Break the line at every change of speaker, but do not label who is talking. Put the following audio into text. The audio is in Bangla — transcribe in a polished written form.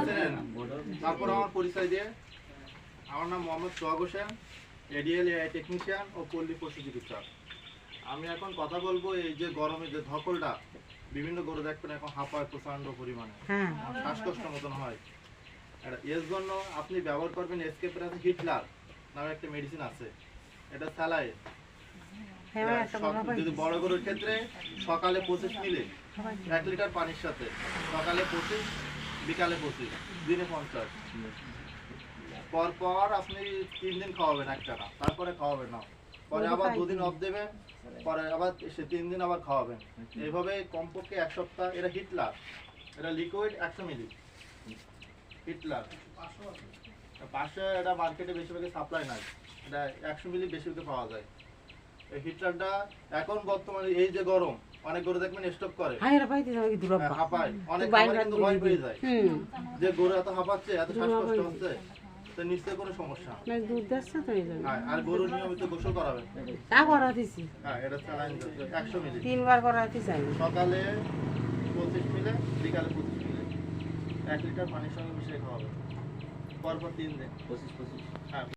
চেনেন? তারপর আমার পরিচয় দিয়ে, আমার নাম মোহাম্মদ সোহাগ হোসেন, এডিএল এআই টেকনিশিয়ান ও পল্লী পশু চিকিৎসক। আমি এখন কথা বলবো এই যে গরমে যে ধকলটা, বিভিন্ন গরু দেখবেন এখন হাঁপায় প্রচন্ড পরিমাণে, শ্বাসকষ্ট মতন হয়। এর জন্য আপনি ব্যবহার করবেন এসকেপের হিটলার নামে একটা মেডিসিন আছে, এটা স্যালাইন। যদি বড় গরুর ক্ষেত্রে সকালে 25 মিলি 1 লিটার পানির সাথে, সকালে 25, বিকালে 25, দিনে 50। পর আপনি 3 দিন খাওয়াবেন একটানা, তারপরে খাওয়াবেন না, পরে আবার 2 দিন অফ দেবেন, পরে আবার সে 3 দিন আবার খাওয়াবেন। এইভাবে কমপক্ষে 1 সপ্তাহ। এটা হিটলার, এটা লিকুইড 100 মিলি হিটলার 500। এটা মার্কেটে বেশিরভাগ সাপ্লাই নাই, এটা 100 মিলি বেশিরভাগ পাওয়া যায়। এই হিটলারটা এখন বর্তমানে এই যে গরম, অনেক গরু দেখবেন স্টপ করে, হাঁপায়, অনেক কিন্তু ভয় পেয়ে যায় যে গরু এত হাঁপাচ্ছে, এত শ্বাসকষ্ট হচ্ছে, তো নিশ্চয়ই কোনো সমস্যা। হ্যাঁ, আর গরু নিয়মিত গোসল করাবেন। হ্যাঁ, এটা স্যালাইন 100 মিলি
3 বার করাতে চাই।
সকালে 25 মিলি, বিকালে 25 মিলি 1 লিটার পানির সঙ্গে মিশিয়ে খাওয়াবেন, পরপর 3 দিন। হ্যাঁ।